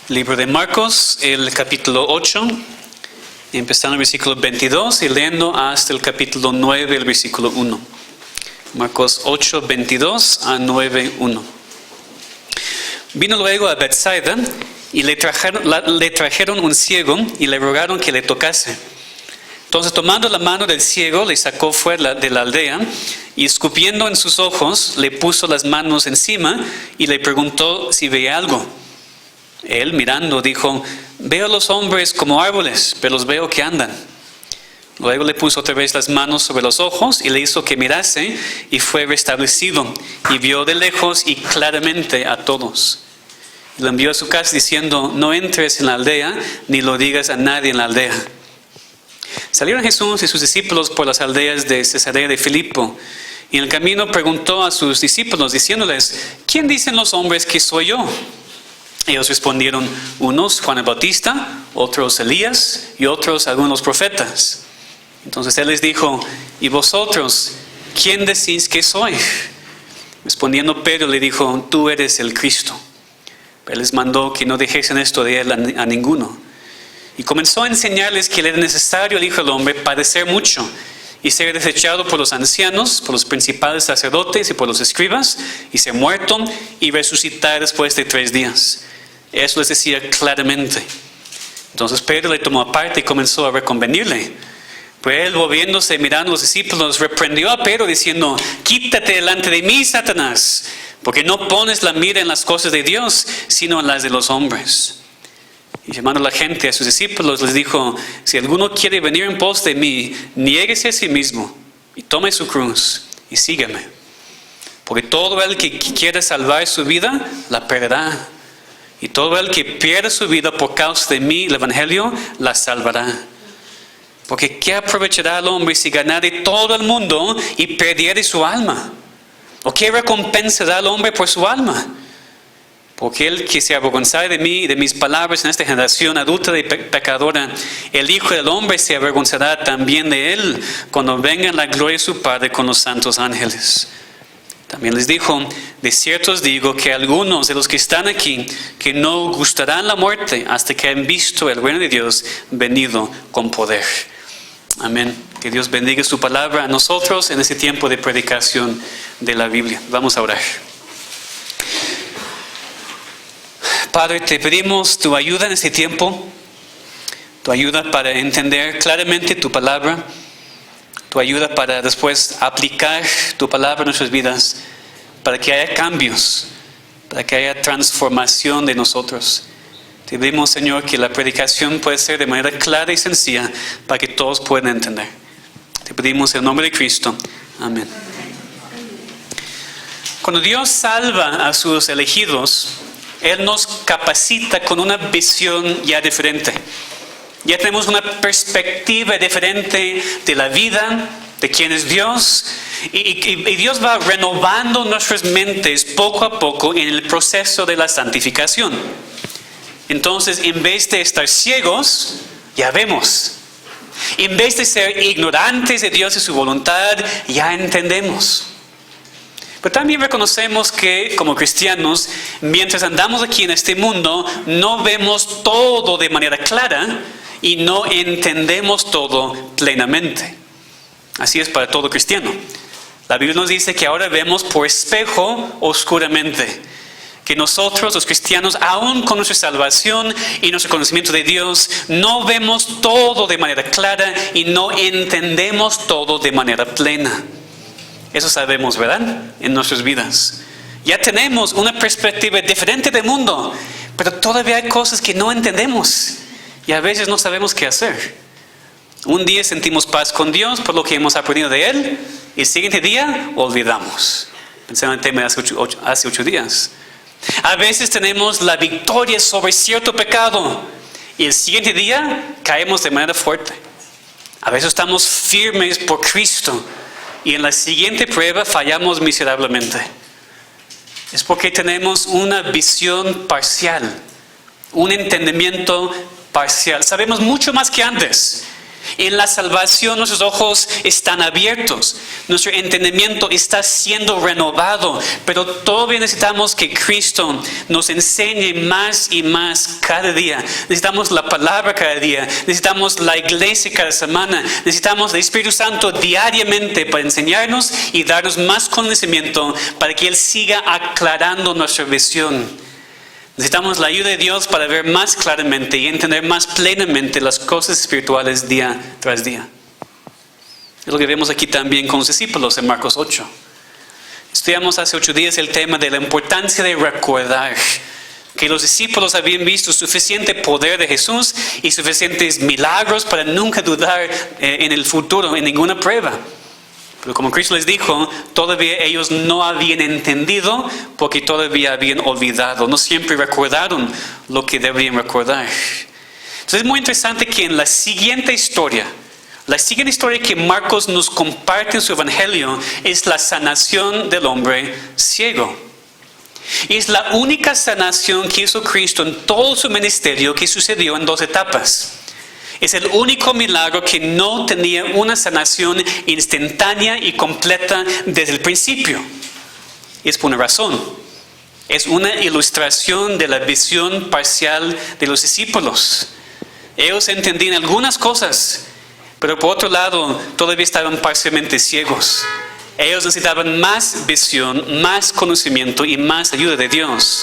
Libro de Marcos, el capítulo 8, empezando el versículo 22 y leyendo hasta el capítulo 9, el versículo 1. Marcos 8, 22 a 9, 1. Vino luego a Bethsaida y le trajeron un ciego y le rogaron que le tocase. Entonces, tomando la mano del ciego, le sacó fuera de la aldea y escupiendo en sus ojos, le puso las manos encima y le preguntó si veía algo. Él, mirando, dijo: veo a los hombres como árboles, pero los veo que andan. Luego le puso otra vez las manos sobre los ojos y le hizo que mirase, y fue restablecido, y vio de lejos y claramente a todos. Y lo envió a su casa diciendo: no entres en la aldea, ni lo digas a nadie en la aldea. Salieron Jesús y sus discípulos por las aldeas de Cesarea de Filipo, y en el camino preguntó a sus discípulos, diciéndoles: ¿quién dicen los hombres que soy yo? Ellos respondieron: unos Juan el Bautista, otros Elías, y otros algunos profetas. Entonces él les dijo: ¿y vosotros, quién decís que soy? Respondiendo Pedro le dijo: tú eres el Cristo. Pero él les mandó que no dijesen esto de él a ninguno. Y comenzó a enseñarles que le era necesario al Hijo del Hombre padecer mucho y ser desechado por los ancianos, por los principales sacerdotes y por los escribas, y ser muerto y resucitar después de 3 días. Eso les decía claramente. Entonces Pedro le tomó aparte y comenzó a reconvenirle. Pero él, volviéndose y mirando a los discípulos, reprendió a Pedro diciendo: quítate delante de mí, Satanás, porque no pones la mira en las cosas de Dios, sino en las de los hombres. Y llamando a la gente, a sus discípulos, les dijo: si alguno quiere venir en pos de mí, niéguese a sí mismo y tome su cruz y sígueme. Porque todo el que quiera salvar su vida, la perderá. Y todo el que pierda su vida por causa de mí, el evangelio, la salvará. Porque ¿qué aprovechará el hombre si ganare todo el mundo y perdiere su alma? ¿O qué recompensa da el hombre por su alma? Porque el que se avergonzare de mí y de mis palabras en esta generación adúltera y pecadora, el Hijo del Hombre se avergonzará también de él cuando venga en la gloria de su Padre con los santos ángeles. También les dijo: de cierto os digo que algunos de los que están aquí, que no gustarán la muerte hasta que hayan visto el reino de Dios venido con poder. Amén. Que Dios bendiga su palabra a nosotros en este tiempo de predicación de la Biblia. Vamos a orar. Padre, te pedimos tu ayuda en este tiempo, tu ayuda para entender claramente tu palabra, tu ayuda para después aplicar tu palabra en nuestras vidas, para que haya cambios, para que haya transformación de nosotros. Te pedimos, Señor, que la predicación pueda ser de manera clara y sencilla para que todos puedan entender. Te pedimos en el nombre de Cristo. Amén. Cuando Dios salva a sus elegidos, Él nos capacita con una visión ya diferente. Ya tenemos una perspectiva diferente de la vida, de quién es Dios. Y Dios va renovando nuestras mentes poco a poco en el proceso de la santificación. Entonces, en vez de estar ciegos, ya vemos. En vez de ser ignorantes de Dios y su voluntad, ya entendemos. Pero también reconocemos que, como cristianos, mientras andamos aquí en este mundo, no vemos todo de manera clara y no entendemos todo plenamente. Así es para todo cristiano. La Biblia nos dice que ahora vemos por espejo oscuramente. Que nosotros, los cristianos, aún con nuestra salvación y nuestro conocimiento de Dios, no vemos todo de manera clara y no entendemos todo de manera plena. Eso sabemos, ¿verdad? En nuestras vidas. Ya tenemos una perspectiva diferente del mundo, pero todavía hay cosas que no entendemos y a veces no sabemos qué hacer. Un día sentimos paz con Dios por lo que hemos aprendido de Él, y el siguiente día olvidamos. Pensé en el tema hace 8 días. A veces tenemos la victoria sobre cierto pecado y el siguiente día caemos de manera fuerte. A veces estamos firmes por Cristo y en la siguiente prueba fallamos miserablemente. Es porque tenemos una visión parcial, un entendimiento parcial. Sabemos mucho más que antes, En la salvación nuestros ojos están abiertos, nuestro entendimiento está siendo renovado, pero todavía necesitamos que Cristo nos enseñe más y más cada día. Necesitamos la palabra cada día, necesitamos la iglesia cada semana, necesitamos el Espíritu Santo diariamente para enseñarnos y darnos más conocimiento para que Él siga aclarando nuestra visión. Necesitamos la ayuda de Dios para ver más claramente y entender más plenamente las cosas espirituales día tras día. Es lo que vemos aquí también con los discípulos en Marcos 8. Estudiamos hace 8 días el tema de la importancia de recordar que los discípulos habían visto suficiente poder de Jesús y suficientes milagros para nunca dudar en el futuro, en ninguna prueba. Pero como Cristo les dijo, todavía ellos no habían entendido porque todavía habían olvidado. No siempre recordaron lo que deberían recordar. Entonces es muy interesante que en la siguiente historia que Marcos nos comparte en su evangelio es la sanación del hombre ciego. Y es la única sanación que hizo Cristo en todo su ministerio que sucedió en 2 etapas. Es el único milagro que no tenía una sanación instantánea y completa desde el principio. Y es por una razón. Es una ilustración de la visión parcial de los discípulos. Ellos entendían algunas cosas, pero por otro lado todavía estaban parcialmente ciegos. Ellos necesitaban más visión, más conocimiento y más ayuda de Dios.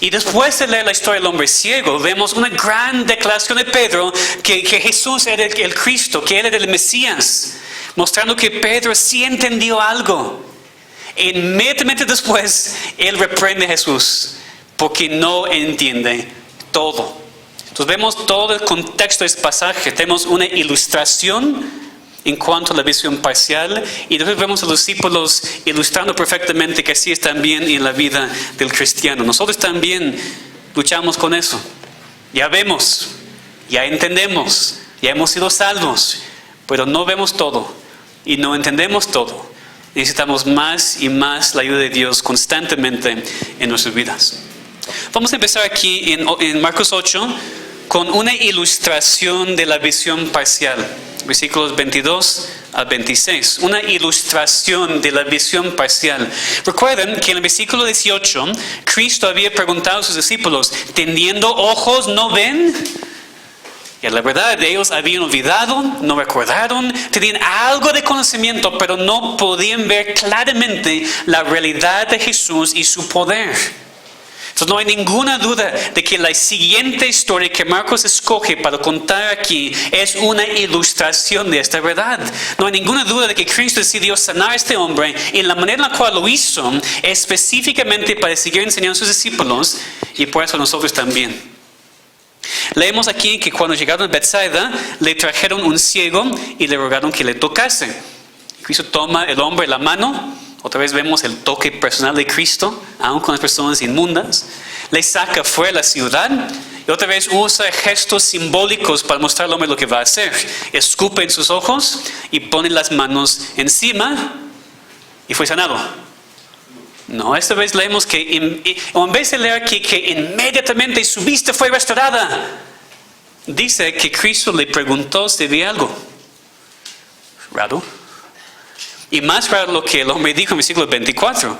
Y después de leer la historia del hombre ciego, vemos una gran declaración de Pedro que Jesús era el Cristo, que Él era el Mesías, mostrando que Pedro sí entendió algo. Inmediatamente después, Él reprende a Jesús porque no entiende todo. Entonces vemos todo el contexto de este pasaje. Tenemos una ilustración en cuanto a la visión parcial y después vemos a los discípulos ilustrando perfectamente que así es también en la vida del cristiano. Nosotros también luchamos con eso. Ya vemos, ya entendemos, ya hemos sido salvos, pero no vemos todo y no entendemos todo. Necesitamos más y más la ayuda de Dios constantemente en nuestras vidas. Vamos a empezar aquí en Marcos 8 con una ilustración de la visión parcial. Versículos 22 a 26. Una ilustración de la visión parcial. Recuerden que en el versículo 18, Cristo había preguntado a sus discípulos, ¿teniendo ojos no ven? Y la verdad, ellos habían olvidado, no recordaron, tenían algo de conocimiento, pero no podían ver claramente la realidad de Jesús y su poder. Entonces no hay ninguna duda de que la siguiente historia que Marcos escoge para contar aquí es una ilustración de esta verdad. No hay ninguna duda de que Cristo decidió sanar a este hombre y la manera en la cual lo hizo específicamente para seguir enseñando a sus discípulos y por eso nosotros también. Leemos aquí que cuando llegaron a Bethsaida le trajeron un ciego y le rogaron que le tocase. Cristo toma el hombre la mano. Otra vez vemos el toque personal de Cristo, aun con las personas inmundas. Le saca fuera de la ciudad y otra vez usa gestos simbólicos para mostrar al hombre lo que va a hacer. Escupe en sus ojos y pone las manos encima y fue sanado. No, esta vez leemos que en vez de leer aquí que inmediatamente su vista fue restaurada, dice que Cristo le preguntó si veía algo. Raro. Y más raro lo que el hombre dijo en el versículo 24.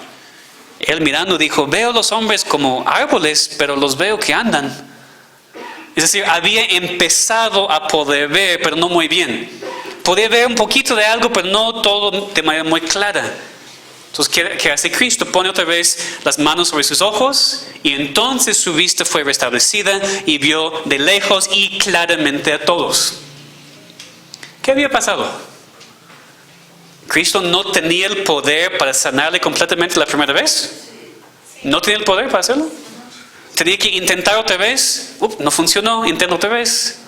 Él mirando dijo, veo los hombres como árboles, pero los veo que andan. Es decir, había empezado a poder ver, pero no muy bien. Podía ver un poquito de algo, pero no todo de manera muy clara. Entonces, ¿qué hace Cristo? Pone otra vez las manos sobre sus ojos y entonces su vista fue restablecida y vio de lejos y claramente a todos. ¿Qué había pasado? ¿Cristo no tenía el poder para sanarle completamente la primera vez? ¿No tenía el poder para hacerlo? ¿Tenía que intentar otra vez? No funcionó, intenta otra vez.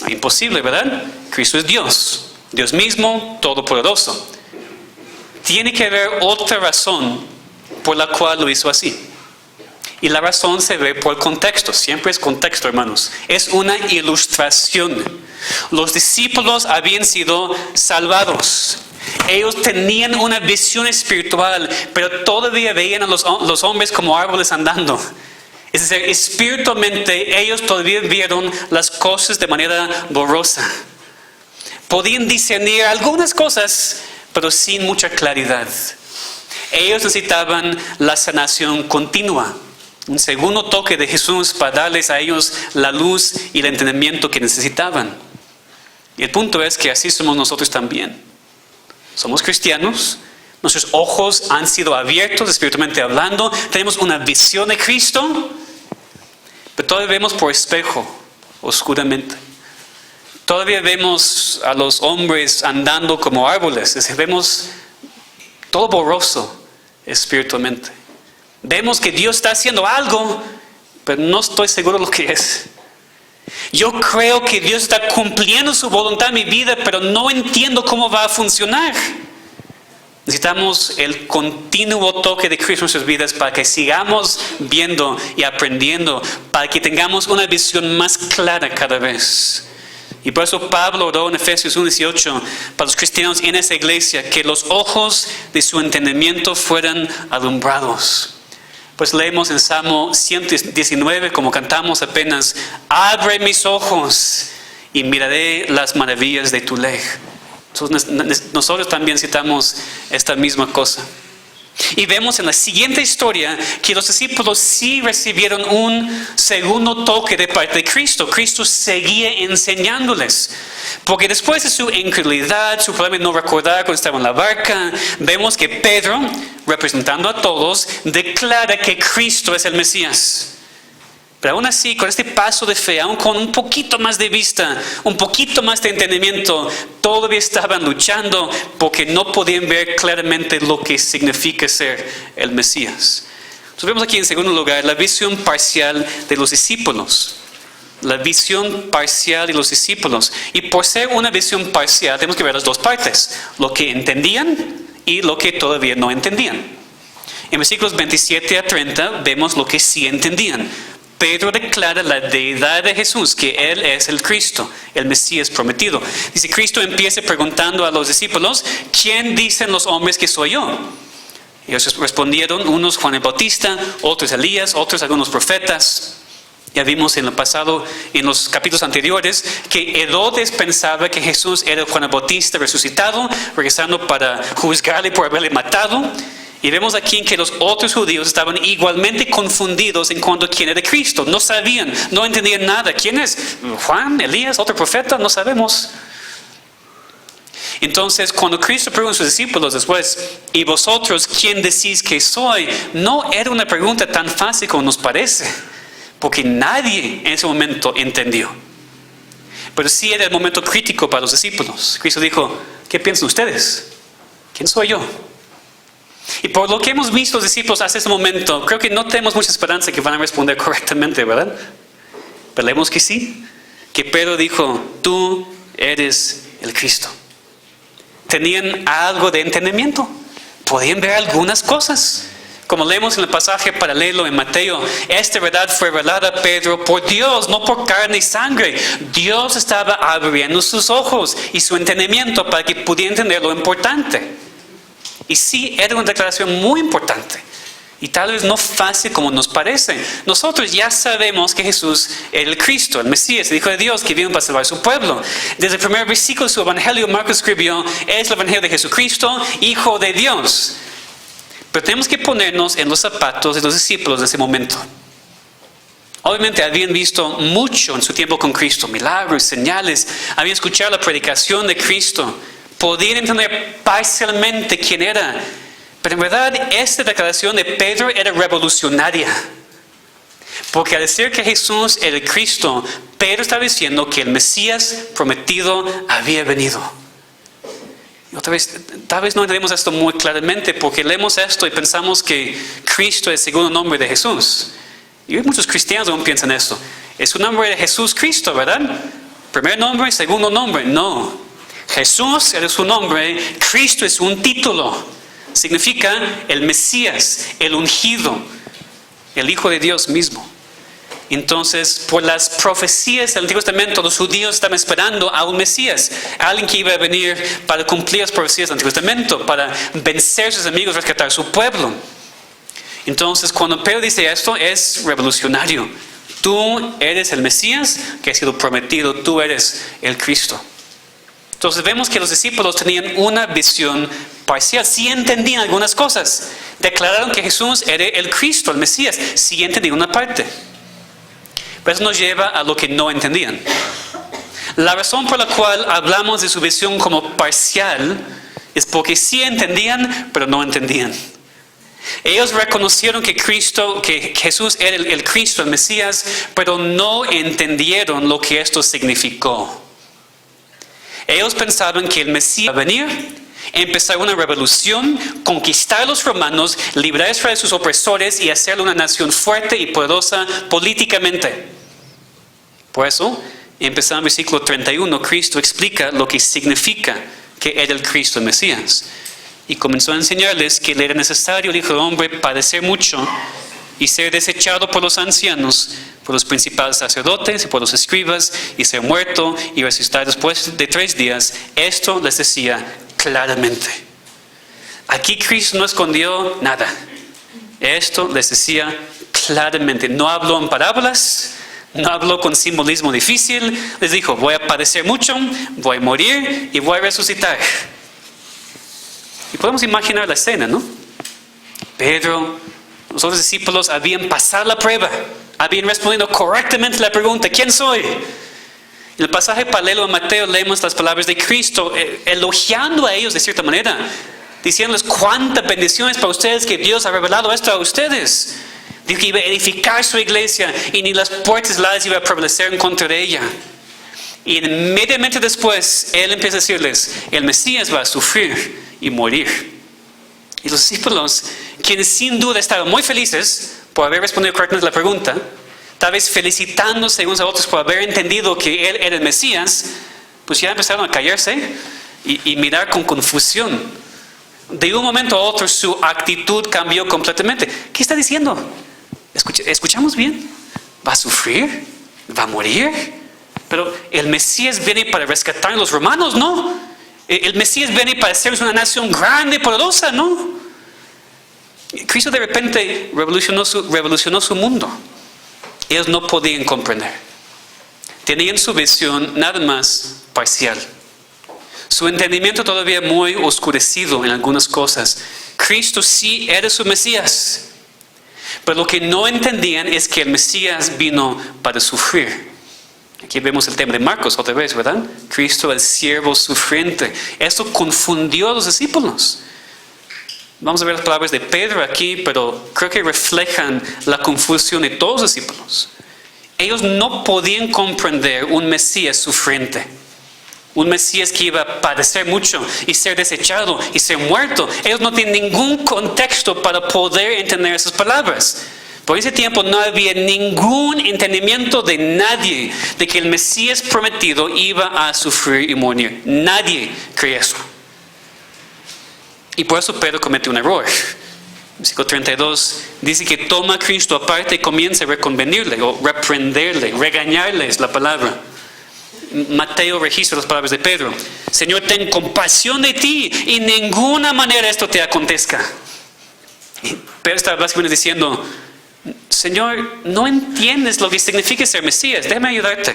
Imposible, ¿verdad? Cristo es Dios, Dios mismo, todopoderoso. Tiene que haber otra razón por la cual lo hizo así. Y la razón se ve por el contexto. Siempre es contexto, hermanos. Es una ilustración. Los discípulos habían sido salvados. Ellos tenían una visión espiritual, pero todavía veían a los hombres como árboles andando. Es decir, espiritualmente ellos todavía vieron las cosas de manera borrosa. Podían discernir algunas cosas, pero sin mucha claridad. Ellos necesitaban la sanación continua. Un segundo toque de Jesús para darles a ellos la luz y el entendimiento que necesitaban. Y el punto es que así somos nosotros también. Somos cristianos, nuestros ojos han sido abiertos espiritualmente hablando, tenemos una visión de Cristo, pero todavía vemos por espejo, oscuramente. Todavía vemos a los hombres andando como árboles, es decir, vemos todo borroso espiritualmente. Vemos que Dios está haciendo algo, pero no estoy seguro de lo que es. Yo creo que Dios está cumpliendo su voluntad en mi vida, pero no entiendo cómo va a funcionar. Necesitamos el continuo toque de Cristo en nuestras vidas para que sigamos viendo y aprendiendo, para que tengamos una visión más clara cada vez. Y por eso Pablo oró en Efesios 1:18 para los cristianos en esa iglesia, que los ojos de su entendimiento fueran alumbrados. Pues leemos en Salmo 119, como cantamos apenas: abre mis ojos y miraré las maravillas de tu ley. Entonces, nosotros también necesitamos esta misma cosa. Y vemos en la siguiente historia que los discípulos sí recibieron un segundo toque de parte de Cristo. Cristo seguía enseñándoles. Porque después de su incredulidad, su problema de no recordar cuando estaba en la barca, vemos que Pedro, representando a todos, declara que Cristo es el Mesías. Pero aún así, con este paso de fe, aún con un poquito más de vista, un poquito más de entendimiento, todavía estaban luchando porque no podían ver claramente lo que significa ser el Mesías. Entonces vemos aquí en segundo lugar la visión parcial de los discípulos. La visión parcial de los discípulos. Y por ser una visión parcial, tenemos que ver las dos partes: lo que entendían y lo que todavía no entendían. En versículos 27 a 30 vemos lo que sí entendían. Pedro declara la deidad de Jesús, que Él es el Cristo, el Mesías prometido. Dice, Cristo empieza preguntando a los discípulos: ¿quién dicen los hombres que soy yo? Ellos respondieron, unos Juan el Bautista, otros Elías, otros algunos profetas. Ya vimos en el pasado, en los capítulos anteriores, que Herodes pensaba que Jesús era Juan el Bautista resucitado, regresando para juzgarle por haberle matado. Y vemos aquí que los otros judíos estaban igualmente confundidos en cuanto a quién era Cristo. No sabían, no entendían nada. ¿Quién es? ¿Juan? ¿Elías? ¿Otro profeta? No sabemos. Entonces, cuando Cristo preguntó a sus discípulos después: ¿y vosotros quién decís que soy? No era una pregunta tan fácil como nos parece, porque nadie en ese momento entendió. Pero sí era el momento crítico para los discípulos. Cristo dijo: ¿qué piensan ustedes? ¿Quién soy yo? Y por lo que hemos visto los discípulos hasta ese momento, creo que no tenemos mucha esperanza que van a responder correctamente, ¿verdad? Pero leemos que sí, que Pedro dijo: tú eres el Cristo. Tenían algo de entendimiento, podían ver algunas cosas. Como leemos en el pasaje paralelo en Mateo, esta verdad fue revelada a Pedro por Dios, no por carne y sangre. Dios estaba abriendo sus ojos y su entendimiento para que pudiera entender lo importante. Y sí, era una declaración muy importante. Y tal vez no fácil como nos parece. Nosotros ya sabemos que Jesús era el Cristo, el Mesías, el Hijo de Dios, que vino para salvar a su pueblo. Desde el primer versículo de su Evangelio, Marcos escribió: es el Evangelio de Jesucristo, Hijo de Dios. Pero tenemos que ponernos en los zapatos de los discípulos de ese momento. Obviamente habían visto mucho en su tiempo con Cristo, milagros, señales, habían escuchado la predicación de Cristo, podían entender parcialmente quién era. Pero en verdad esta declaración de Pedro era revolucionaria. Porque al decir que Jesús era el Cristo, Pedro estaba diciendo que el Mesías prometido había venido. Y otra vez, tal vez no entendemos esto muy claramente, porque leemos esto y pensamos que Cristo es el segundo nombre de Jesús. Y hoy muchos cristianos aún piensan esto. Es un nombre de Jesús Cristo, ¿verdad? Primer nombre, segundo nombre. No. Jesús era su nombre, Cristo es un título. Significa el Mesías, el ungido, el Hijo de Dios mismo. Entonces, por las profecías del Antiguo Testamento, los judíos estaban esperando a un Mesías, alguien que iba a venir para cumplir las profecías del Antiguo Testamento, para vencer a sus enemigos, rescatar a su pueblo. Entonces, cuando Pedro dice esto, es revolucionario. Tú eres el Mesías que ha sido prometido, tú eres el Cristo. Entonces vemos que los discípulos tenían una visión parcial. Sí entendían algunas cosas. Declararon que Jesús era el Cristo, el Mesías. Sí entendían una parte. Pero eso nos lleva a lo que no entendían. La razón por la cual hablamos de su visión como parcial es porque sí entendían, pero no entendían. Ellos reconocieron que Jesús era el Cristo, el Mesías, pero no entendieron lo que esto significó. Ellos pensaban que el Mesías iba a venir, empezar una revolución, conquistar a los romanos, librar a Israel de sus opresores y hacerle una nación fuerte y poderosa políticamente. Por eso, empezando en el versículo 31, Cristo explica lo que significa que era el Cristo, el Mesías. Y comenzó a enseñarles que le era necesario, el Hijo del Hombre, padecer mucho y ser desechado por los ancianos, por los principales sacerdotes y por los escribas, y ser muerto y resucitar después de 3 días. Esto les decía claramente. Aquí Cristo no escondió nada. Esto les decía claramente. No habló en parábolas, no habló con simbolismo difícil. Les dijo, voy a padecer mucho, voy a morir y voy a resucitar. Y podemos imaginar la escena, ¿no? Pedro, los otros discípulos habían pasado la prueba, habían respondido correctamente la pregunta, ¿quién soy? En el pasaje paralelo a Mateo leemos las palabras de Cristo, elogiando a ellos de cierta manera, diciéndoles cuántas bendiciones para ustedes que Dios ha revelado esto a ustedes. Dijo que iba a edificar su iglesia y ni las puertas las iba a prevalecer en contra de ella. Y inmediatamente después, Él empieza a decirles, el Mesías va a sufrir y morir. Y los discípulos, quienes sin duda estaban muy felices por haber respondido correctamente la pregunta, tal vez felicitándose unos a otros por haber entendido que Él era el Mesías, pues ya empezaron a callarse y mirar con confusión. De un momento a otro su actitud cambió completamente. ¿Qué está diciendo? ¿Escuchamos bien? ¿Va a sufrir? ¿Va a morir? Pero el Mesías viene para rescatar a los romanos, ¿no? El Mesías viene para hacerles una nación grande y poderosa, ¿no? Cristo de repente revolucionó su mundo. Ellos no podían comprender. Tenían su visión nada más parcial. Su entendimiento todavía muy oscurecido en algunas cosas. Cristo sí era su Mesías. Pero lo que no entendían es que el Mesías vino para sufrir. Aquí vemos el tema de Marcos otra vez, ¿verdad? Cristo, el siervo sufriente. Esto confundió a los discípulos. Vamos a ver las palabras de Pedro aquí, pero creo que reflejan la confusión de todos los discípulos. Ellos no podían comprender un Mesías sufriente. Un Mesías que iba a padecer mucho y ser desechado y ser muerto. Ellos no tienen ningún contexto para poder entender esas palabras. Por ese tiempo no había ningún entendimiento de nadie de que el Mesías prometido iba a sufrir y morir. Nadie creía eso. Y por eso Pedro comete un error. Versículo 32 dice que toma a Cristo aparte y comienza a reconvenirle o reprenderle, regañarle es la palabra. Mateo registra las palabras de Pedro. Señor, ten compasión de ti y en ninguna manera esto te acontezca. Y Pedro está básicamente diciendo, Señor, no entiendes lo que significa ser Mesías, déjame ayudarte.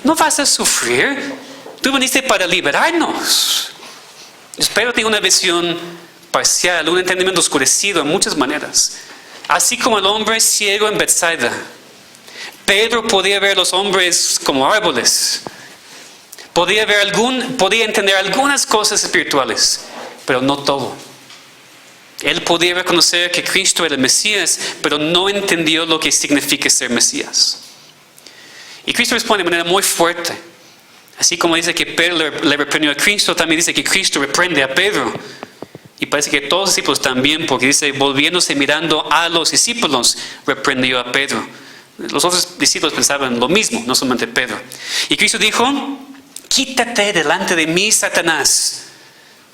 No vas a sufrir, tú viniste para liberarnos. Pedro tiene una visión parcial, un entendimiento oscurecido en muchas maneras. Así como el hombre ciego en Bethsaida, Pedro podía ver a los hombres como árboles. Podía entender algunas cosas espirituales, pero no todo. Él podía reconocer que Cristo era el Mesías, pero no entendió lo que significa ser Mesías. Y Cristo responde de manera muy fuerte. Así como dice que Pedro le reprendió a Cristo, también dice que Cristo reprende a Pedro. Y parece que todos los discípulos también, porque dice, volviéndose mirando a los discípulos, reprendió a Pedro. Los otros discípulos pensaban lo mismo, no solamente Pedro. Y Cristo dijo, quítate delante de mí, Satanás,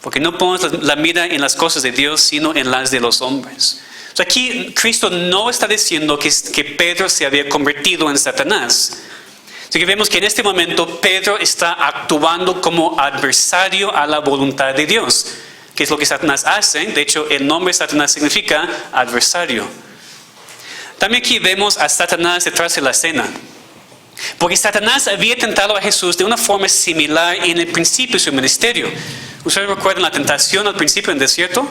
porque no pones la mira en las cosas de Dios, sino en las de los hombres. O sea, aquí Cristo no está diciendo que Pedro se había convertido en Satanás. Así que vemos que en este momento Pedro está actuando como adversario a la voluntad de Dios, que es lo que Satanás hace. De hecho, el nombre Satanás significa adversario. También aquí vemos a Satanás detrás de la escena. Porque Satanás había tentado a Jesús de una forma similar en el principio de su ministerio. ¿Ustedes recuerdan la tentación al principio en el desierto?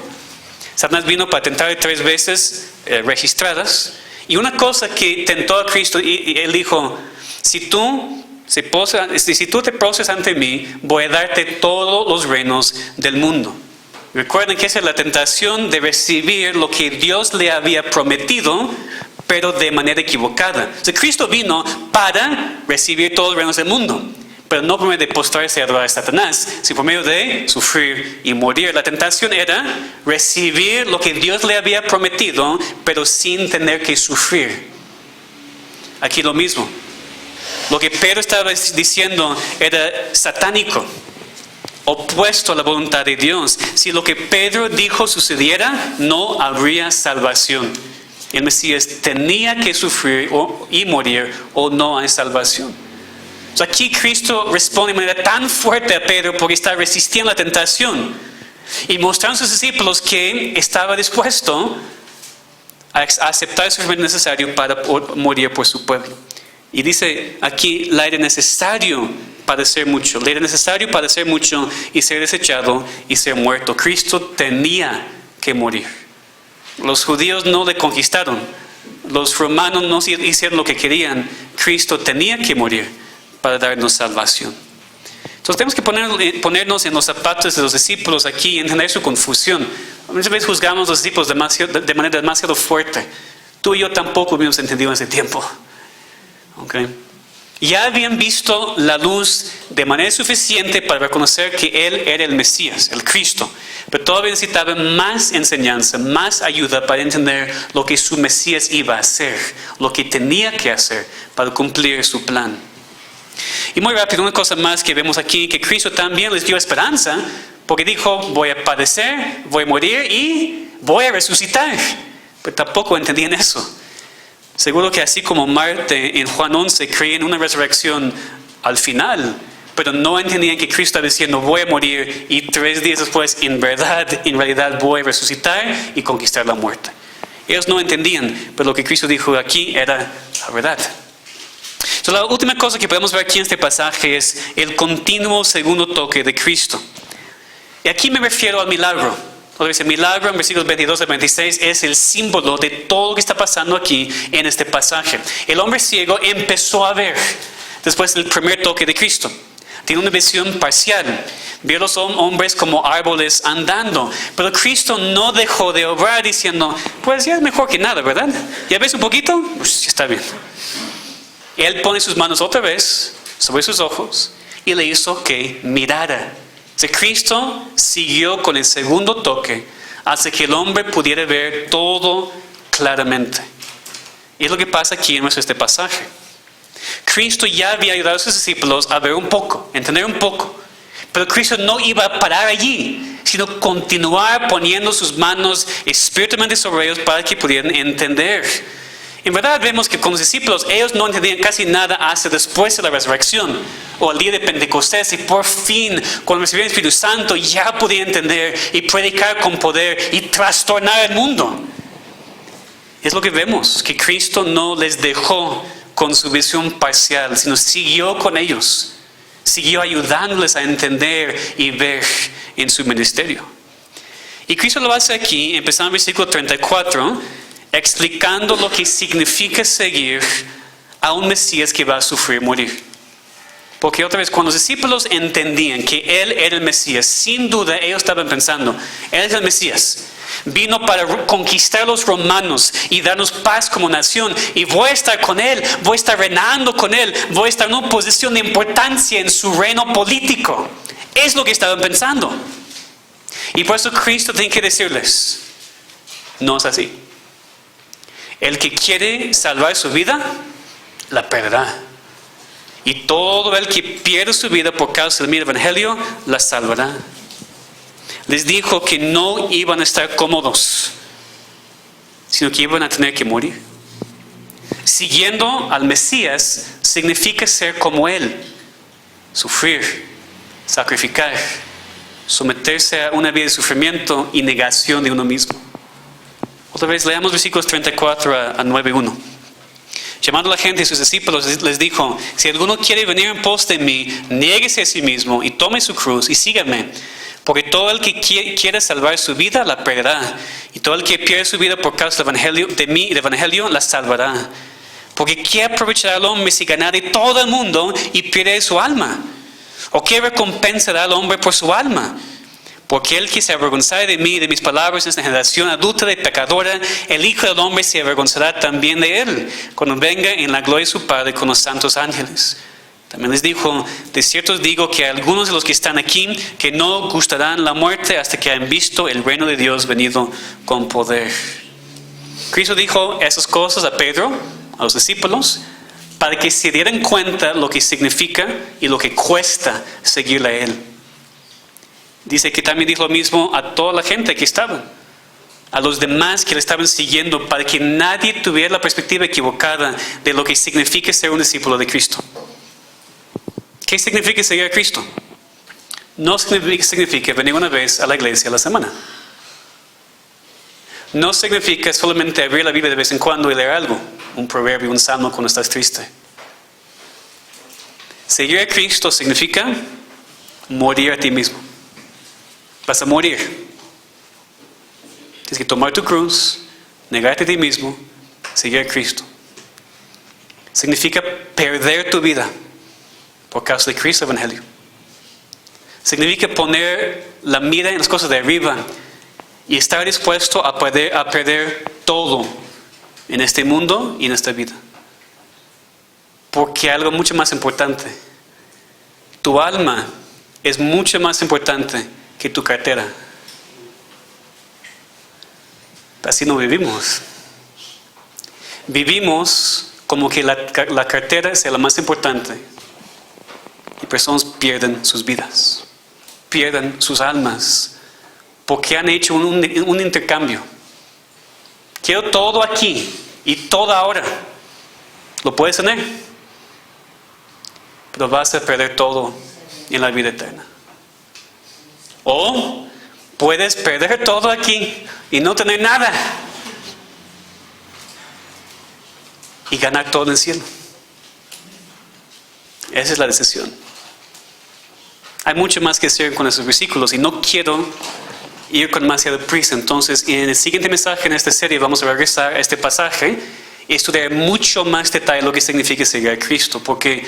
Satanás vino para tentar 3 veces registradas. Y una cosa que tentó a Cristo, y él dijo, si tú te postras ante mí, voy a darte todos los reinos del mundo. Recuerden que esa es la tentación de recibir lo que Dios le había prometido, pero de manera equivocada. O sea, Cristo vino para recibir todos los reinos del mundo, pero no por medio de postrarse y adorar a Satanás, sino por medio de sufrir y morir. La tentación era recibir lo que Dios le había prometido, pero sin tener que sufrir. Aquí lo mismo. Lo que Pedro estaba diciendo era satánico, opuesto a la voluntad de Dios. Si lo que Pedro dijo sucediera, no habría salvación. El Mesías tenía que sufrir y morir, o no hay salvación. Entonces aquí Cristo responde de manera tan fuerte a Pedro porque está resistiendo la tentación y mostrando a sus discípulos que estaba dispuesto a aceptar el sufrimiento necesario para morir por su pueblo. Y dice aquí, la era necesario padecer mucho. Le era necesario padecer mucho y ser desechado y ser muerto. Cristo tenía que morir. Los judíos no le conquistaron. Los romanos no hicieron lo que querían. Cristo tenía que morir para darnos salvación. Entonces tenemos que ponernos en los zapatos de los discípulos aquí y entender su confusión. Muchas veces juzgamos a los discípulos de manera demasiado fuerte. Tú y yo tampoco habíamos entendido en ese tiempo. Okay. Ya habían visto la luz de manera suficiente para reconocer que Él era el Mesías, el Cristo. Pero todavía necesitaban más enseñanza, más ayuda para entender lo que su Mesías iba a hacer, lo que tenía que hacer para cumplir su plan. Y muy rápido, una cosa más que vemos aquí, que Cristo también les dio esperanza, porque dijo, voy a padecer, voy a morir y voy a resucitar. Pero tampoco entendían eso. Seguro que así como Marte en Juan 11 creía en una resurrección al final, pero no entendían que Cristo estaba diciendo voy a morir y 3 días después en realidad voy a resucitar y conquistar la muerte. Ellos no entendían, pero lo que Cristo dijo aquí era la verdad. Entonces, la última cosa que podemos ver aquí en este pasaje es el continuo segundo toque de Cristo. Y aquí me refiero al milagro. El milagro en versículos 22 al 26 es el símbolo de todo lo que está pasando aquí en este pasaje. El hombre ciego empezó a ver después del primer toque de Cristo. Tiene una visión parcial. Vio a los hombres como árboles andando. Pero Cristo no dejó de obrar diciendo, pues ya es mejor que nada, ¿verdad? ¿Ya ves un poquito? Pues ya está bien. Él pone sus manos otra vez sobre sus ojos y le hizo que mirara. Cristo siguió con el segundo toque hasta que el hombre pudiera ver todo claramente. Y es lo que pasa aquí en este pasaje. Cristo ya había ayudado a sus discípulos a ver un poco, entender un poco. Pero Cristo no iba a parar allí, sino continuar poniendo sus manos espiritualmente sobre ellos para que pudieran entender. En verdad vemos que con los discípulos ellos no entendían casi nada hasta después de la resurrección o el día de Pentecostés, y por fin cuando recibieron el Espíritu Santo ya podían entender y predicar con poder y trastornar el mundo. Es lo que vemos, que Cristo no les dejó con su visión parcial, sino siguió con ellos, siguió ayudándoles a entender y ver en su ministerio. Y Cristo lo hace aquí, empezando en el versículo 34, explicando lo que significa seguir a un Mesías que va a sufrir y morir. Porque otra vez, cuando los discípulos entendían que Él era el Mesías, sin duda ellos estaban pensando, Él es el Mesías. Vino para conquistar a los romanos y darnos paz como nación. Y voy a estar con Él, voy a estar reinando con Él, voy a estar en una posición de importancia en su reino político. Es lo que estaban pensando. Y por eso Cristo tiene que decirles, no es así. El que quiere salvar su vida, la perderá. Y todo el que pierde su vida por causa del Evangelio, la salvará. Les dijo que no iban a estar cómodos, sino que iban a tener que morir. Siguiendo al Mesías significa ser como Él. Sufrir, sacrificar, someterse a una vida de sufrimiento y negación de uno mismo. Otra vez leamos versículos 34 a 9:1. Llamando a la gente y sus discípulos, les dijo: si alguno quiere venir en pos de mí, niéguese a sí mismo y tome su cruz y sígame. Porque todo el que quiere salvar su vida, la perderá. Y todo el que pierde su vida por causa del evangelio, de mí y del evangelio, la salvará. Porque ¿qué aprovechará el hombre si ganare todo el mundo y pierde su alma? ¿O qué recompensa da el hombre por su alma? Porque el que se avergonzare de mí y de mis palabras en esta generación adúltera y pecadora, el Hijo del Hombre se avergonzará también de él, cuando venga en la gloria de su Padre con los santos ángeles. También les dijo: de cierto os digo que algunos de los que están aquí, que no gustarán la muerte hasta que hayan visto el reino de Dios venido con poder. Cristo dijo esas cosas a Pedro, a los discípulos, para que se dieran cuenta lo que significa y lo que cuesta seguirle a Él. Dice que también dijo lo mismo a toda la gente que estaba, a los demás que le estaban siguiendo, para que nadie tuviera la perspectiva equivocada de lo que significa ser un discípulo de Cristo. ¿Qué significa seguir a Cristo? No significa venir una vez a la iglesia a la semana. No significa solamente abrir la Biblia de vez en cuando y leer algo, un proverbio, un salmo cuando estás triste. Seguir a Cristo significa morir a ti mismo. Vas a morir. Tienes que tomar tu cruz, negarte a ti mismo, seguir a Cristo. Significa perder tu vida por causa de Cristo Evangelio. Significa poner la mira en las cosas de arriba y estar dispuesto a perder todo en este mundo y en esta vida. Porque algo mucho más importante, tu alma es mucho más importante que tu cartera. Así no vivimos. Vivimos como que la cartera sea la más importante. Y personas pierden sus vidas, pierden sus almas, porque han hecho un intercambio. Quiero todo aquí y todo ahora. Lo puedes tener, pero vas a perder todo en la vida eterna. O puedes perder todo aquí y no tener nada y ganar todo en el cielo. Esa es la decisión. Hay mucho más que decir con esos versículos y no quiero ir con demasiada prisa. Entonces, en el siguiente mensaje en esta serie vamos a regresar a este pasaje y estudiar mucho más detalle lo que significa seguir a Cristo, porque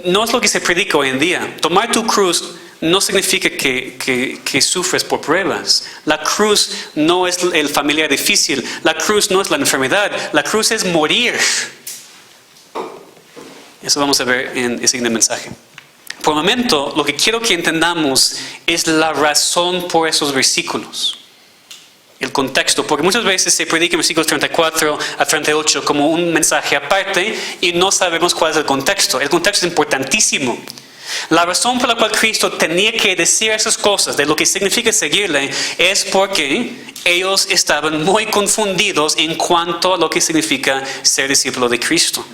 no es lo que se predica hoy en día. Tomar tu cruz no significa que sufres por pruebas. La cruz no es el familiar difícil. La cruz no es la enfermedad. La cruz es morir. Eso vamos a ver en el siguiente mensaje. Por el momento, lo que quiero que entendamos es la razón por esos versículos. El contexto, porque muchas veces se predica en versículos 34 a 38 como un mensaje aparte y no sabemos cuál es el contexto. El contexto es importantísimo. La razón por la cual Cristo tenía que decir esas cosas de lo que significa seguirle es porque ellos estaban muy confundidos en cuanto a lo que significa ser discípulo de Cristo.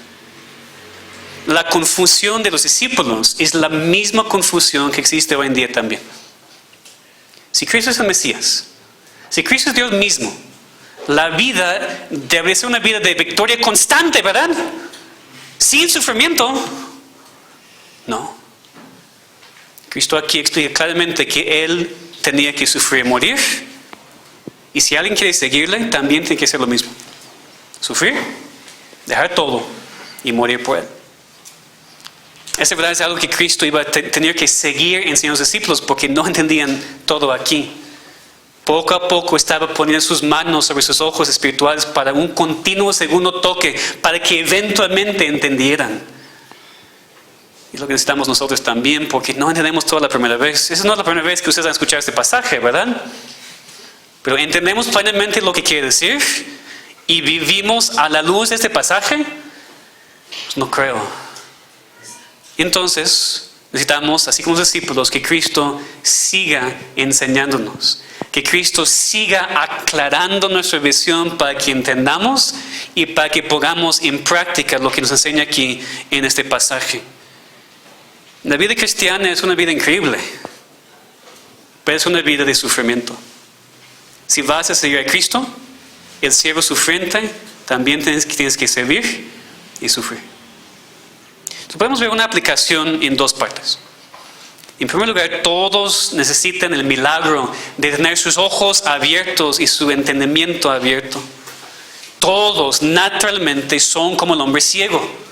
La confusión de los discípulos es la misma confusión que existe hoy en día también. Si Cristo es el Mesías, si Cristo es Dios mismo, la vida debe ser una vida de victoria constante, ¿verdad? Sin sufrimiento. No. Cristo aquí explica claramente que Él tenía que sufrir y morir. Y si alguien quiere seguirle, también tiene que hacer lo mismo. Sufrir, dejar todo y morir por Él. Esa verdad es algo que Cristo iba a tener que seguir enseñando a los discípulos porque no entendían todo aquí. Poco a poco estaba poniendo sus manos sobre sus ojos espirituales para un continuo segundo toque, para que eventualmente entendieran. Y lo que necesitamos nosotros también, porque no entendemos todo la primera vez. Esa no es la primera vez que ustedes van a escuchar este pasaje, ¿verdad? Pero entendemos plenamente lo que quiere decir y vivimos a la luz de este pasaje. Pues no creo. Entonces, necesitamos, así como los discípulos, que Cristo siga enseñándonos. Que Cristo siga aclarando nuestra visión para que entendamos y para que pongamos en práctica lo que nos enseña aquí en este pasaje. La vida cristiana es una vida increíble, pero es una vida de sufrimiento. Si vas a seguir a Cristo, el siervo sufriente, también tienes que servir y sufrir. Entonces podemos ver una aplicación en dos partes. En primer lugar, todos necesitan el milagro de tener sus ojos abiertos y su entendimiento abierto. Todos naturalmente son como el hombre ciego.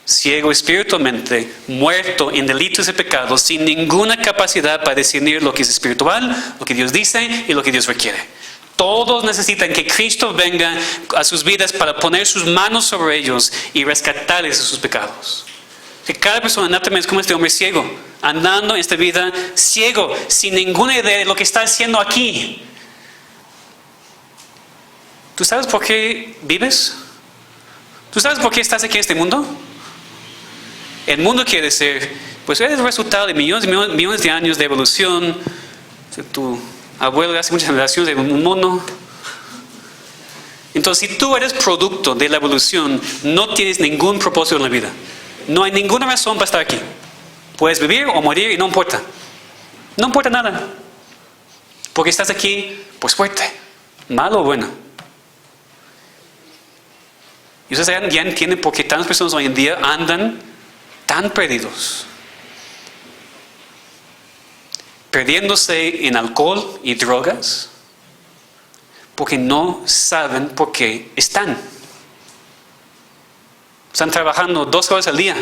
Ciego espiritualmente, muerto en delitos y pecados, sin ninguna capacidad para discernir lo que es espiritual, lo que Dios dice y lo que Dios requiere. Todos necesitan que Cristo venga a sus vidas para poner sus manos sobre ellos y rescatarles de sus pecados. Que cada persona naturalmente es como este hombre ciego, andando en esta vida ciego, sin ninguna idea de lo que está haciendo aquí. ¿Tú sabes por qué vives? ¿Tú sabes por qué estás aquí en este mundo? El mundo quiere decir, pues eres el resultado de millones y millones de años de evolución. Tu abuelo hace muchas generaciones de un mono. Entonces, si tú eres producto de la evolución, no tienes ningún propósito en la vida. No hay ninguna razón para estar aquí. Puedes vivir o morir y no importa. No importa nada. Porque estás aquí por suerte, malo o bueno. Y ustedes ya entienden por qué tantas personas hoy en día andan tan perdidos, perdiéndose en alcohol y drogas, porque no saben por qué están. Están trabajando 2 horas al día,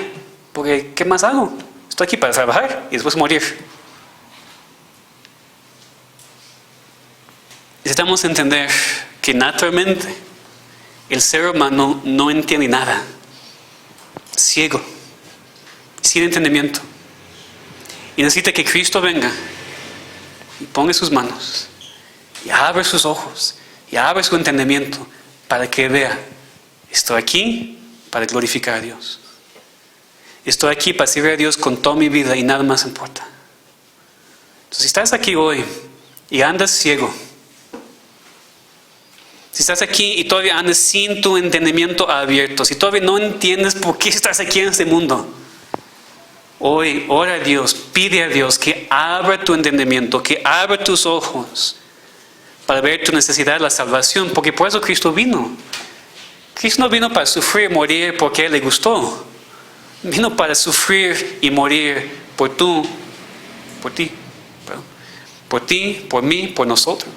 porque ¿qué más hago? Estoy aquí para trabajar y después morir. Necesitamos entender que naturalmente el ser humano no entiende nada, ciego, sin entendimiento, y necesita que Cristo venga y ponga sus manos y abre sus ojos y abre su entendimiento para que vea: estoy aquí para glorificar a Dios, estoy aquí para servir a Dios con toda mi vida y nada más importa. Entonces, si estás aquí hoy y andas ciego, si estás aquí y todavía andas sin tu entendimiento abierto, si todavía no entiendes por qué estás aquí en este mundo, hoy ora a Dios, pide a Dios que abra tu entendimiento, que abra tus ojos para ver tu necesidad de la salvación, porque por eso Cristo vino. Cristo no vino para sufrir y morir porque a Él le gustó. Vino para sufrir y morir por ti, por mí, por nosotros.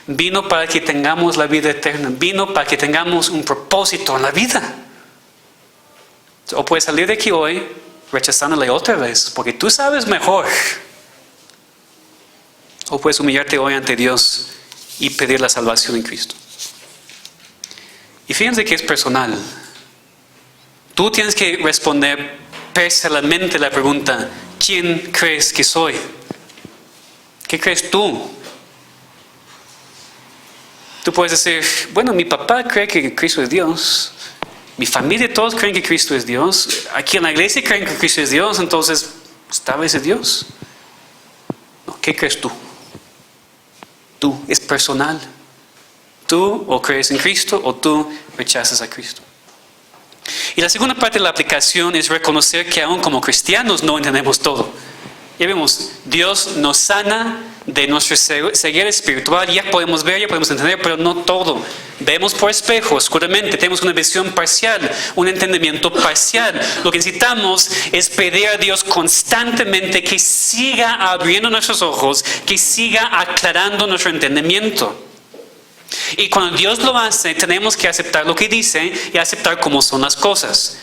Vino para que tengamos la vida eterna. Vino para que tengamos un propósito en la vida. O puedes salir de aquí hoy rechazándole otra vez, porque tú sabes mejor. O puedes humillarte hoy ante Dios y pedir la salvación en Cristo. Y fíjense que es personal. Tú tienes que responder personalmente la pregunta: ¿quién crees que soy? ¿Qué crees tú? Tú puedes decir: bueno, mi papá cree que Cristo es Dios. Mi familia, todos creen que Cristo es Dios. Aquí en la iglesia creen que Cristo es Dios, entonces, tal vez es Dios. No, ¿qué crees tú? Tú, es personal. Tú o crees en Cristo o tú rechazas a Cristo. Y la segunda parte de la aplicación es reconocer que aún como cristianos no entendemos todo. Ya vemos, Dios nos sana de nuestra ceguera espiritual. Ya podemos ver, ya podemos entender, pero no todo. Vemos por espejo, oscuramente, tenemos una visión parcial, un entendimiento parcial. Lo que necesitamos es pedir a Dios constantemente que siga abriendo nuestros ojos, que siga aclarando nuestro entendimiento. Y cuando Dios lo hace, tenemos que aceptar lo que dice y aceptar cómo son las cosas.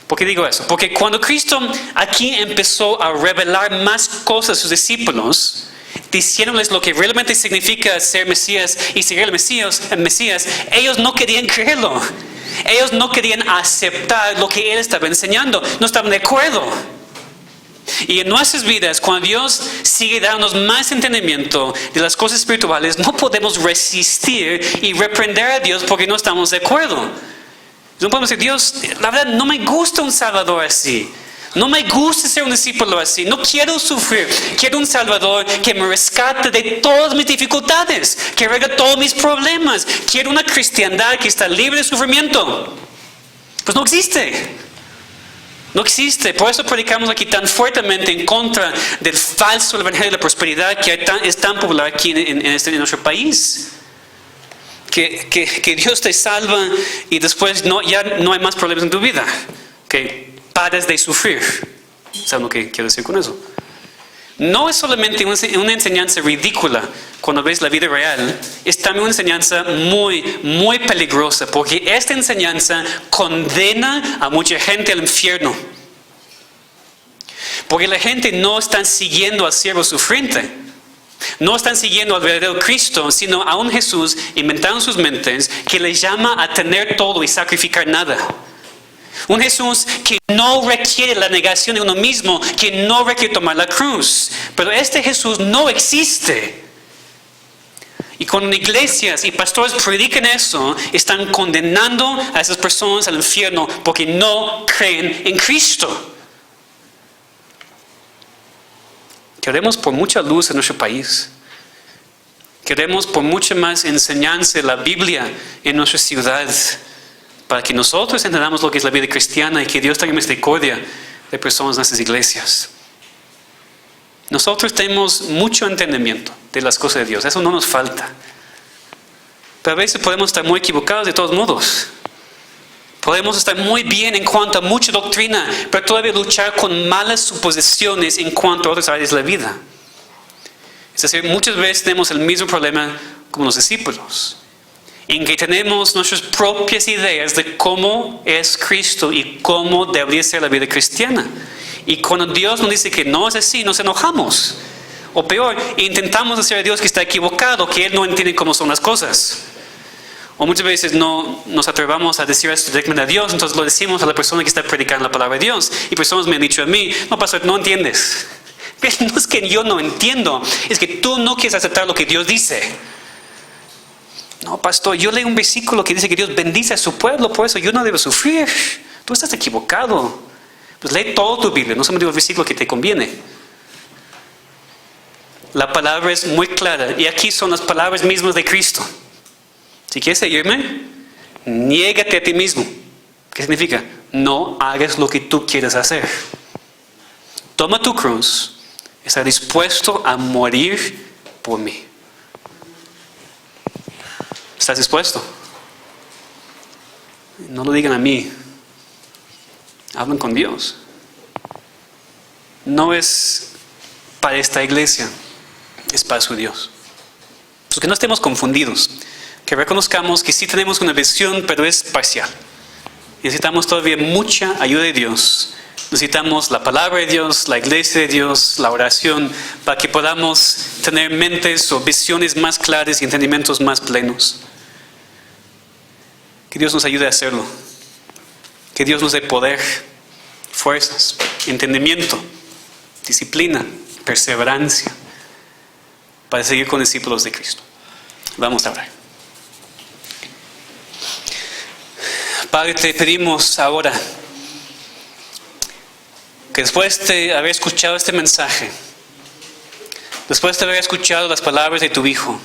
¿Por qué digo eso? Porque cuando Cristo aquí empezó a revelar más cosas a sus discípulos, diciéndoles lo que realmente significa ser Mesías y seguir al Mesías, ellos no querían creerlo. Ellos no querían aceptar lo que Él estaba enseñando. No estaban de acuerdo. Y en nuestras vidas, cuando Dios sigue dándonos más entendimiento de las cosas espirituales, no podemos resistir y reprender a Dios porque no estamos de acuerdo. No podemos decir: Dios, la verdad no me gusta un Salvador así. No me gusta ser un discípulo así. No quiero sufrir. Quiero un Salvador que me rescate de todas mis dificultades, que arregle todos mis problemas. Quiero una cristiandad que está libre de sufrimiento. Pues no existe. No existe. Por eso predicamos aquí tan fuertemente en contra del falso evangelio de la prosperidad que es tan popular aquí en nuestro país. que Dios te salva y después ya no hay más problemas en tu vida. Que pares de sufrir. ¿Saben lo que quiero decir con eso? No es solamente una enseñanza ridícula cuando ves la vida real, es también una enseñanza muy, muy peligrosa, porque esta enseñanza condena a mucha gente al infierno. Porque la gente no está siguiendo al siervo sufriente, no están siguiendo al verdadero Cristo, sino a un Jesús inventado en sus mentes que les llama a tener todo y sacrificar nada. Un Jesús que no requiere la negación de uno mismo, que no requiere tomar la cruz. Pero este Jesús no existe. Y cuando iglesias y pastores predican eso, están condenando a esas personas al infierno porque no creen en Cristo. Queremos por mucha luz en nuestro país. Queremos por mucha más enseñanza de la Biblia en nuestra ciudad, para que nosotros entendamos lo que es la vida cristiana y que Dios tenga misericordia de personas en nuestras iglesias. Nosotros tenemos mucho entendimiento de las cosas de Dios, eso no nos falta. Pero a veces podemos estar muy equivocados de todos modos. Podemos estar muy bien en cuanto a mucha doctrina, pero todavía luchar con malas suposiciones en cuanto a otras áreas de la vida. Es decir, muchas veces tenemos el mismo problema como los discípulos, en que tenemos nuestras propias ideas de cómo es Cristo y cómo debería ser la vida cristiana. Y cuando Dios nos dice que no es así, nos enojamos. O peor, intentamos decir a Dios que está equivocado, que Él no entiende cómo son las cosas. O muchas veces no nos atrevamos a decir esto directamente a Dios, entonces lo decimos a la persona que está predicando la palabra de Dios. Y personas me han dicho a mí, no, pastor, no entiendes. Pero no es que yo no entiendo, es que tú no quieres aceptar lo que Dios dice. No, pastor, yo leí un versículo que dice que Dios bendice a su pueblo, por eso yo no debo sufrir. Tú estás equivocado. Pues lee todo tu Biblia, no solamente el versículo que te conviene. La palabra es muy clara y aquí son las palabras mismas de Cristo. Si quieres seguirme, niégate a ti mismo. ¿Qué significa? No hagas lo que tú quieres hacer. Toma tu cruz, está dispuesto a morir por mí. ¿Estás dispuesto? No lo digan a mí. Hablan con Dios. No es para esta iglesia, es para su Dios. Pues que no estemos confundidos. Que reconozcamos que sí tenemos una visión, pero es parcial. Necesitamos todavía mucha ayuda de Dios. Necesitamos la palabra de Dios, la iglesia de Dios, la oración, para que podamos tener mentes o visiones más claras y entendimientos más plenos. Que Dios nos ayude a hacerlo. Que Dios nos dé poder, fuerzas, entendimiento, disciplina, perseverancia, para seguir con discípulos de Cristo. Vamos a orar. Padre, te pedimos ahora que después de haber escuchado este mensaje, después de haber escuchado las palabras de tu Hijo,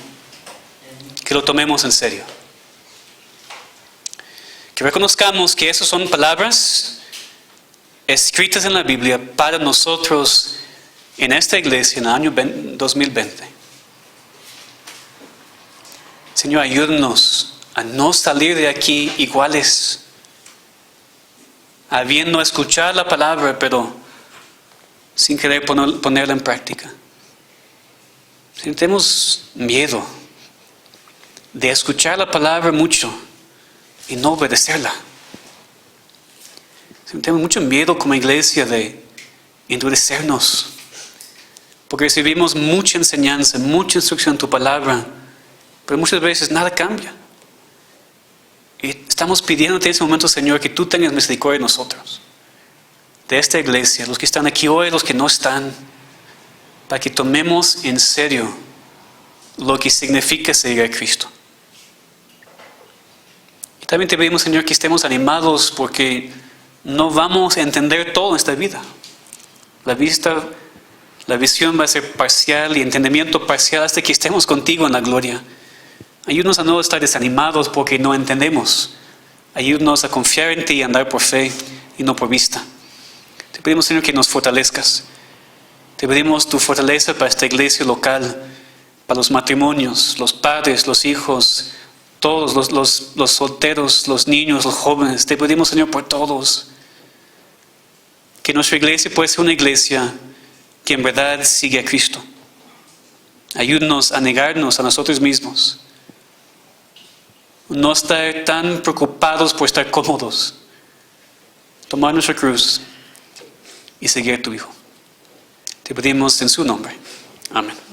que lo tomemos en serio. Que reconozcamos que esas son palabras escritas en la Biblia para nosotros en esta iglesia en el año 2020. Señor, ayúdanos a no salir de aquí iguales, habiendo escuchado la palabra, pero sin querer ponerla en práctica. Tenemos miedo de escuchar la palabra mucho y no obedecerla. Tenemos mucho miedo como iglesia de endurecernos, porque recibimos mucha enseñanza, mucha instrucción en tu palabra, pero muchas veces nada cambia. Y estamos pidiéndote en ese momento, Señor, que tú tengas misericordia de nosotros, de esta iglesia, los que están aquí hoy, los que no están, para que tomemos en serio lo que significa seguir a Cristo. Y también te pedimos, Señor, que estemos animados porque no vamos a entender todo en esta vida. La visión va a ser parcial y entendimiento parcial hasta que estemos contigo en la gloria. Ayúdanos a no estar desanimados porque no entendemos. Ayúdanos a confiar en ti y andar por fe y no por vista. Te pedimos, Señor, que nos fortalezcas. Te pedimos tu fortaleza para esta iglesia local, para los matrimonios, los padres, los hijos, todos los solteros, los niños, los jóvenes. Te pedimos, Señor, por todos. Que nuestra iglesia pueda ser una iglesia que en verdad sigue a Cristo. Ayúdanos a negarnos a nosotros mismos. No estar tan preocupados por estar cómodos. Tomar nuestra cruz y seguir a tu Hijo. Te pedimos en su nombre. Amén.